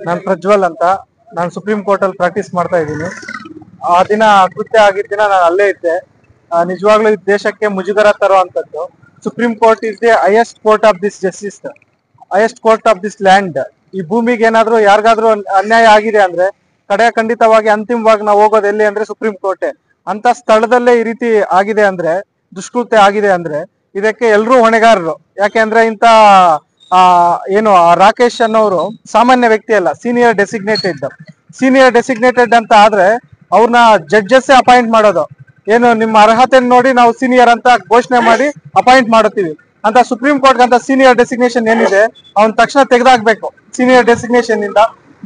ನಾನು ಪ್ರಜ್ವಲ್ ಅಂತ. ನಾನು ಸುಪ್ರೀಂ ಕೋರ್ಟ್ ಅಲ್ಲಿ ಪ್ರಾಕ್ಟೀಸ್ ಮಾಡ್ತಾ ಇದ್ದೀನಿ. ಆ ದಿನ ಕೃತ್ಯ ಆಗಿದ್ದ ದಿನ ನಾನು ಅಲ್ಲೇ ಇದ್ದೆ. ನಿಜವಾಗ್ಲೂ ಈ ದೇಶಕ್ಕೆ ಮುಜುಗರ ತರುವಂತದ್ದು. Supreme Court is the highest court of this justice, highest court of this land. ಈ ಭೂಮಿಗೆ ಏನಾದ್ರೂ ಯಾರಿಗಾದ್ರೂ ಅನ್ಯಾಯ ಆಗಿದೆ ಅಂದ್ರೆ ಖಂಡಿತವಾಗಿ ಅಂತಿಮವಾಗಿ ನಾವು ಹೋಗೋದು ಎಲ್ಲಿ ಅಂದ್ರೆ ಸುಪ್ರೀಂ ಕೋರ್ಟೆ. ಅಂತ ಸ್ಥಳದಲ್ಲೇ ಈ ರೀತಿ ಆಗಿದೆ ಅಂದ್ರೆ, ದುಷ್ಕೃತ್ಯ ಆಗಿದೆ ಅಂದ್ರೆ ಇದಕ್ಕೆ ಎಲ್ರೂ ಹೊಣೆಗಾರರು. ಯಾಕೆ ಅಂದ್ರೆ ಇಂತ ಏನು ರಾಕೇಶ್ ಅನ್ನೋರು ಸಾಮಾನ್ಯ ವ್ಯಕ್ತಿ ಅಲ್ಲ, ಸೀನಿಯರ್ ಡೆಸಿಗ್ನೇಟೆಡ್ ಅಂತ ಆದ್ರೆ ಅವ್ರನ್ನ ಜಡ್ಜಸ್ ಅಪಾಯಿಂಟ್ ಮಾಡೋದು. ಏನು ನಿಮ್ಮ ಅರ್ಹತೆ ನೋಡಿ ನಾವು ಸೀನಿಯರ್ ಅಂತ ಘೋಷಣೆ ಮಾಡಿ ಅಪಾಯಿಂಟ್ ಮಾಡುತ್ತೀವಿ ಅಂತ. ಸುಪ್ರೀಂ ಕೋರ್ಟ್ ಅಂತ ಸೀನಿಯರ್ ಡೆಸಿಗ್ನೇಷನ್ ಏನಿದೆ ಅವನ್ ತಕ್ಷಣ ತೆಗೆದಾಕ್ಬೇಕು ಸೀನಿಯರ್ ಡೆಸಿಗ್ನೇಷನ್ ಇಂದ.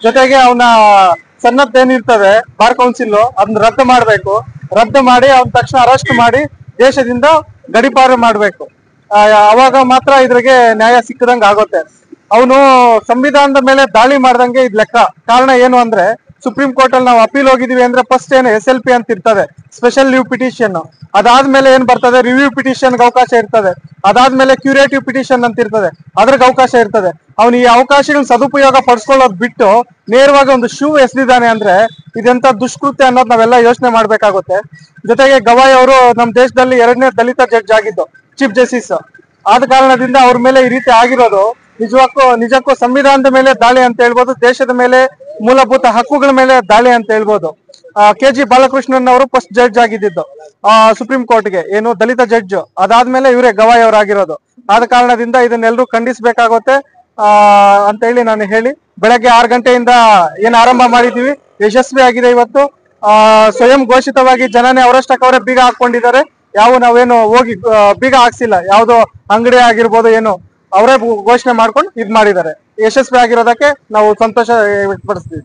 ಜೊತೆಗೆ ಅವನ ಸನ್ನದ್ಧ ಏನಿರ್ತದೆ ಬಾರ್ ಕೌನ್ಸಿಲ್ ಅದನ್ನ ರದ್ದು ಮಾಡಿ ಅವನ ತಕ್ಷಣ ಅರೆಸ್ಟ್ ಮಾಡಿ ದೇಶದಿಂದ ಗಡಿಪಾರು ಮಾಡ್ಬೇಕು. ಅವಾಗ ಮಾತ್ರ ಇದ್ರಿಗೆ ನ್ಯಾಯ ಸಿಕ್ಕದಂಗ ಆಗುತ್ತೆ. ಅವನು ಸಂವಿಧಾನದ ಮೇಲೆ ದಾಳಿ ಮಾಡ್ದಂಗೆ ಇದ್ ಲೆಕ್ಕ. ಕಾರಣ ಏನು ಅಂದ್ರೆ ಸುಪ್ರೀಂ ಕೋರ್ಟ್ ಅಲ್ಲಿ ನಾವು ಅಪೀಲ್ ಹೋಗಿದೀವಿ ಅಂದ್ರೆ ಫಸ್ಟ್ ಏನು SLP ಅಂತ ಇರ್ತದೆ, ಸ್ಪೆಷಲ್ ಲೀವ್ ಪಿಟಿಷನ್. ಅದಾದ್ಮೇಲೆ ಏನ್ ಬರ್ತದೆ, ರಿವ್ಯೂ ಪಿಟಿಷನ್ಗೆ ಅವಕಾಶ ಇರ್ತದೆ. ಅದಾದ್ಮೇಲೆ ಕ್ಯೂರೇಟಿವ್ ಪಿಟಿಷನ್ ಅಂತ ಇರ್ತದೆ, ಅದ್ರಿಗೆ ಅವಕಾಶ ಇರ್ತದೆ. ಅವ್ನು ಈ ಅವಕಾಶಗಳನ್ನ ಸದುಪಯೋಗ ಪಡಿಸ್ಕೊಳ್ಳೋದ್ ಬಿಟ್ಟು ನೇರವಾಗಿ ಒಂದು ಶೂ ಎಸೆದಿದ್ದಾನೆ ಅಂದ್ರೆ ಇದೆಂತ ದುಷ್ಕೃತ್ಯ ಅನ್ನೋದು ನಾವೆಲ್ಲ ಯೋಚನೆ ಮಾಡ್ಬೇಕಾಗುತ್ತೆ. ಜೊತೆಗೆ ಗವಾಯ್ ಅವರು ನಮ್ಮ ದೇಶದಲ್ಲಿ 2ನೇ ದಲಿತ ಜಡ್ಜ್ ಆಗಿದ್ದು, ಚೀಫ್ ಜಸ್ಟಿಸ್. ಆದ ಕಾರಣದಿಂದ ಅವ್ರ ಮೇಲೆ ಈ ರೀತಿ ಆಗಿರೋದು ನಿಜಕ್ಕೂ ಸಂವಿಧಾನದ ಮೇಲೆ ದಾಳಿ ಅಂತ ಹೇಳ್ಬೋದು, ದೇಶದ ಮೇಲೆ ಮೂಲಭೂತ ಹಕ್ಕುಗಳ ಮೇಲೆ ದಾಳಿ ಅಂತ ಹೇಳ್ಬೋದು. KG ಬಾಲಕೃಷ್ಣನ್ ಅವರು ಫಸ್ಟ್ ಜಡ್ಜ್ ಆಗಿದ್ದು ಸುಪ್ರೀಂ ಕೋರ್ಟ್ಗೆ, ಏನು ದಲಿತ ಜಡ್ಜ್. ಅದಾದ್ಮೇಲೆ ಇವರೇ ಗವಾಯ್ ಅವರಾಗಿರೋದು. ಆದ ಕಾರಣದಿಂದ ಇದನ್ನೆಲ್ಲರೂ ಖಂಡಿಸ್ಬೇಕಾಗುತ್ತೆ ಅಂತ ಹೇಳಿ ನಾನು ಹೇಳಿ, ಬೆಳಗ್ಗೆ 6 ಗಂಟೆಯಿಂದ ಏನ್ ಆರಂಭ ಮಾಡಿದೀವಿ ಯಶಸ್ವಿ ಆಗಿದೆ. ಇವತ್ತು ಸ್ವಯಂ ಘೋಷಿತವಾಗಿ ಜನನೇ ಅವರಷ್ಟಕ್ಕೆ ಅವರೇ ಬೀಗ ಹಾಕೊಂಡಿದ್ದಾರೆ. ನಾವೇನು ಹೋಗಿ ಬೀಗ ಹಾಕ್ಸಿಲ್ಲ. ಯಾವ್ದೋ ಅಂಗಡಿ ಆಗಿರ್ಬೋದು ಏನು ಅವರೇ ಘೋಷಣೆ ಮಾಡ್ಕೊಂಡು ಇದ್ ಮಾಡಿದ್ದಾರೆ. ಯಶಸ್ವಿ ಆಗಿರೋದಕ್ಕೆ ನಾವು ಸಂತೋಷ ವ್ಯಕ್ತಪಡಿಸ್ತೀವಿ.